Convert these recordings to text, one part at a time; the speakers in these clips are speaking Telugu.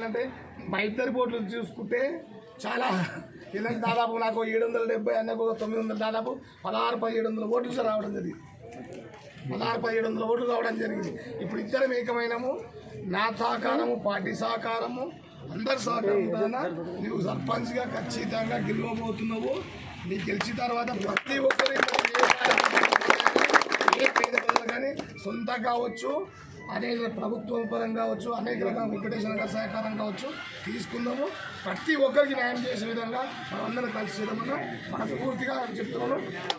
అంటే మా ఇద్దరి బోట్లు చూసుకుంటే చాలా ఇలాంటి దాదాపు నాకు 770 అన్నకు 900 దాదాపు 16-1700 ఓట్లు రావడం జరిగింది. 16-1700 ఓట్లు రావడం జరిగింది. ఇప్పుడు ఇద్దరం ఏకమైనము. నా సహకారము, పార్టీ సహకారము, అందరి సహకారం. నువ్వు సర్పంచ్గా ఖచ్చితంగా గెలవబోతున్నావు. నీకు గెలిచిన తర్వాత ప్రతి ఒక్కరి ఏ పేద ప్రజలు కానీ సొంత కావచ్చు, అనేక ప్రభుత్వం పరంగా కావచ్చు, అనేక రకాల వెంకటేశ్వర గారి సహకారం కావచ్చు తీసుకుందాము. ప్రతి ఒక్కరికి న్యాయం చేసే విధంగా మనం అందరం కలిసి చేయడమన్నా మనస్ఫూర్తిగా చెప్తున్నాను.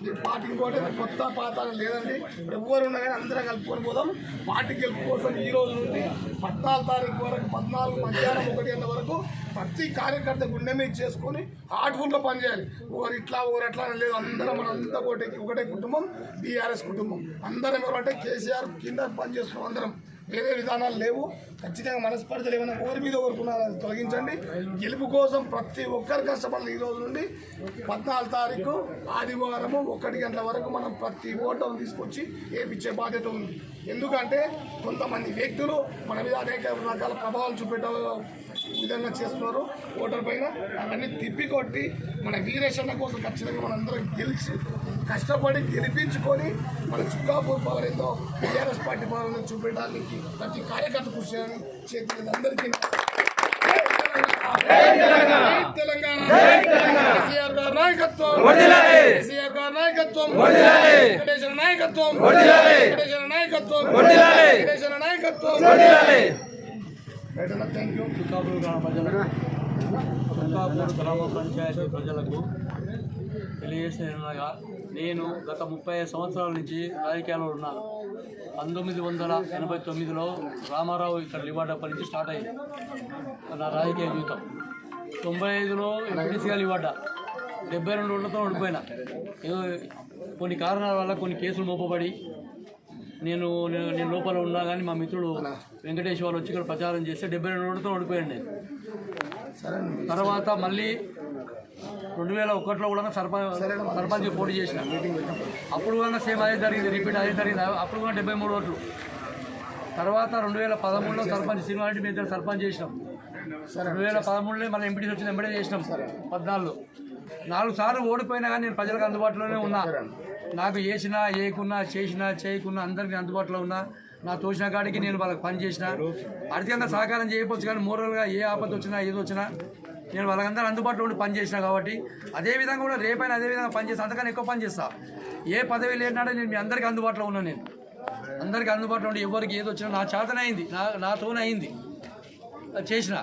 ఈ పార్టీకి పోతే కొత్త పాత లేదండి. ఇప్పుడు ఎవరు ఉన్నా కానీ అందరం కలుపుకొని పోదాం. పార్టీ గెలుపు కోసం ఈ రోజు నుండి 14 తారీఖు వరకు 14 మధ్యాహ్నం 1 గంటల వరకు ప్రతి కార్యకర్త గుండె మీద చేసుకొని హార్ట్ఫుల్గా పనిచేయాలి. ఒకరు ఇట్లా ఒకరు ఎట్లా లేదు, అందరం మనంతా ఒకటే కుటుంబం, బీఆర్ఎస్ కుటుంబం. అందరం ఎవరంటే కేసీఆర్ కింద పనిచేస్తున్నాం. అందరం వేరే విధానాలు లేవు. ఖచ్చితంగా మనస్పర్ధలు ఏమైనా ఒకరి మీద ఒకరుకున్నారని తొలగించండి. గెలుపు కోసం ప్రతి ఒక్కరు కష్టపడాలి. ఈ రోజు నుండి 14 తారీఖు ఆదివారము 1 గంటల వరకు మనం ప్రతి ఓటర్ను తీసుకొచ్చి వేయించే బాధ్యత ఉంది. ఎందుకంటే కొంతమంది వ్యక్తులు మన మీద అనేక రకాల ప్రభావాలు చూపెట్టే విధంగా చేస్తున్నారు ఓటర్ పైన. అవన్నీ తిప్పికొట్టి మన వీరేశన్న కోసం ఖచ్చితంగా మనందరం గెలిచి కష్టపడి గెలిపించుకొని మన చుక్కాపూర్ పవర్ ఏందో టీఆర్ఎస్ పార్టీ పవర్ చూపెట్టడానికి ప్రతి కార్యకర్త కృషి చేతులు అందరికీ తెలంగాణ కేసీఆర్ గారి నాయకత్వం, కేసీఆర్ గారి నాయకత్వం, వెంకటేశ్వర నాయకత్వం, వెంకటేశ్వర నాయకత్వం, వెంకటేశ్వర నాయకత్వం. Thank you. చుక్కాపూర్ గ్రామ పంచాయతీ ప్రజలకు తెలియజేసినగా నేను గత 35 సంవత్సరాల నుంచి రాజకీయాల్లో ఉన్నాను. 1989లో రామారావు ఇక్కడ లివాడప్ప నుంచి స్టార్ట్ అయ్యింది నా రాజకీయ జీవితం. 95లో ఎంపీటీసీగా లివాడ 72 ఓట్లతో ఓడిపోయినా. ఏదో కొన్ని కారణాల వల్ల కొన్ని కేసులు మోపబడి నేను లోపల ఉన్నా కానీ మా మిత్రుడు వెంకటేష్ వాళ్ళు వచ్చి ఇక్కడ ప్రచారం చేస్తే 72 ఓట్లతో ఓడిపోయాను నేను. తర్వాత మళ్ళీ 2001లో కూడా సర్పంచ్ పోటీ చేసిన. అప్పుడు కూడా సేమ్ అదే జరిగింది, రిపీట్ అదే జరిగింది. అప్పుడు కూడా 73 ఓట్లు. తర్వాత 2013లో సర్పంచ్ శ్రీనివారెడ్డి మీద సర్పంచ్ చేసినాం. 2013లో మళ్ళీ ఎంపీటీసీ వచ్చింది, ఎంపీటీ చేసినాం. 14 4 సార్లు ఓడిపోయినా కానీ నేను ప్రజలకు అందుబాటులోనే ఉన్నా. నాకు వేసినా ఏకున్నా చేసినా చేయకున్నా అందరికీ అందుబాటులో ఉన్నా. నా తోచిన కాడికి నేను వాళ్ళకి పని చేసిన. ఆర్థికంగా సహకారం చేయకపోవచ్చు కానీ మోరల్గా ఏ ఆపద వచ్చినా ఏది వచ్చినా నేను వాళ్ళకందరూ అందుబాటులో ఉండి పని చేసిన కాబట్టి అదేవిధంగా కూడా రేపైనా అదేవిధంగా పనిచేస్తాను. అంతకన్నా ఎక్కువ పని చేస్తా. ఏ పదవి లేనాడే నేను మీ అందరికీ అందుబాటులో ఉన్నాను. నేను అందరికీ అందుబాటులో ఉండి ఎవరికి ఏది వచ్చినా నా చేతనైంది, నాతోనే అయింది చేసిన.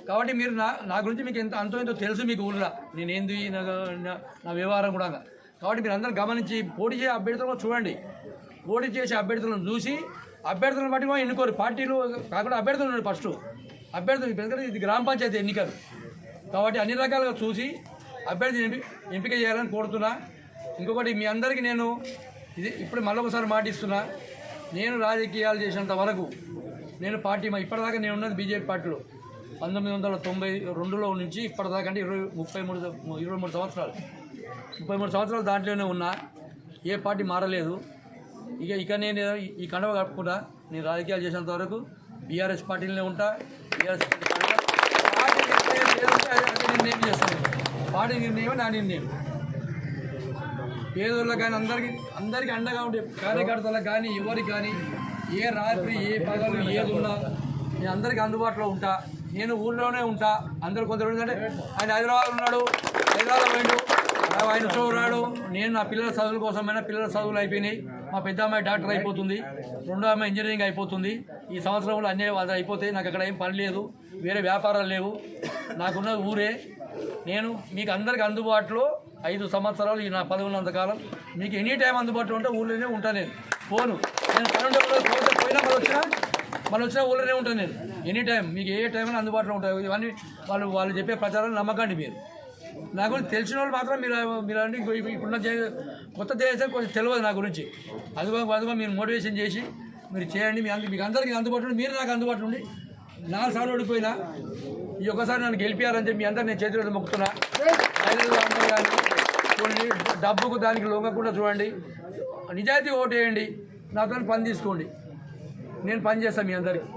కాబట్టి మీరు నా గురించి మీకు ఎంతో తెలుసు. మీకు ఊళ్ళో నేనేంది నా వ్యవహారం కూడా. కాబట్టి మీరు అందరూ గమనించి పోటీ చేసే అభ్యర్థులను చూడండి. పోటీ చేసే అభ్యర్థులను చూసి అభ్యర్థులను బట్టి కూడా ఎన్నుకోరు. పార్టీలు కాకుండా అభ్యర్థులు ఉన్నాడు ఫస్ట్. అభ్యర్థులు ఎందుకంటే ఇది గ్రామ పంచాయతీ ఎన్నికలు కాబట్టి అన్ని రకాలుగా చూసి అభ్యర్థిని ఎంపిక చేయాలని కోరుతున్నా. ఇంకొకటి మీ అందరికీ నేను ఇప్పుడు మళ్ళొకసారి మాటిస్తున్నా. నేను రాజకీయాలు చేసినంత వరకు నేను పార్టీ ఇప్పటిదాకా నేను ఉన్నది బీజేపీ పార్టీలో 1992లో నుంచి ఇప్పటిదాకా అంటే 23 సంవత్సరాలు 33 సంవత్సరాలు దాంట్లోనే ఉన్నా. ఏ పార్టీ మారలేదు. ఇక నేను ఈ కండవ కప్పుకుంటా. నేను రాజకీయాలు చేసేంత వరకు బీఆర్ఎస్ పార్టీలోనే ఉంటా. బీఆర్ఎస్ పార్టీ నిర్ణయం చేస్తాను. పార్టీ నిర్ణయం నా నిర్ణయం. పేదోళ్ళకి కానీ అందరికీ అండగా ఉండే కార్యకర్తలకు కానీ ఎవరికి కానీ ఏ రాత్రి ఏ పగలు ఏది ఉన్నా నేను అందరికీ అందుబాటులో ఉంటా. నేను ఊళ్ళోనే ఉంటా. అందరూ కొందరు ఏంటంటే ఆయన హైదరాబాద్ ఉన్నాడు, హైదరాబాద్ పోయిండు, ఆయన చూడాడు. నేను నా పిల్లల చదువుల కోసమైనా పిల్లల చదువులు అయిపోయినాయి. మా పెద్ద అమ్మాయి డాక్టర్ అయిపోతుంది, రెండో అమ్మాయి ఇంజనీరింగ్ అయిపోతుంది. ఈ సంవత్సరంలో అన్నీ అది అయిపోతాయి. నాకు అక్కడ ఏం పని లేదు, వేరే వ్యాపారాలు లేవు. నాకున్న ఊరే. నేను మీకు అందరికీ అందుబాటులో 5 సంవత్సరాలు ఈ నా పదవి ఉన్నంతకాలం మీకు ఎనీ టైం అందుబాటులో ఉంటే ఊళ్ళోనే ఉంటాను. నేను పోను. నేను పనుంటే పోయినా మళ్ళీ వచ్చినా ఊళ్ళోనే ఉంటాను. నేను ఎనీ టైం మీకు ఏ టైం అందుబాటులో ఉంటాయి. ఇవన్నీ వాళ్ళు చెప్పే ప్రచారాలు నమ్మకండి. మీరు నా గురించి తెలిసిన వాళ్ళు మాత్రం మీరు అంటే ఇప్పుడున్న కొత్త దేశం కొంచెం తెలియదు నా గురించి. అదిగో మీరు మోటివేషన్ చేసి మీరు చేయండి. మీకు అందరికీ అందుబాటులో ఉండి మీరు నాకు అందుబాటులో ఉండి 4 సార్లు ఓడిపోయినా ఈ ఒక్కసారి నన్ను గెలిపారని చెప్పి మీ అందరూ నేను చేతిలో మొక్కుతున్నా. అందరూ కానీ చూడండి, డబ్బుకు దానికి లొంగకుండా చూడండి. నిజాయితీ ఓటు వేయండి. నాతో పని తీసుకోండి. నేను పని చేస్తాను మీ అందరికీ.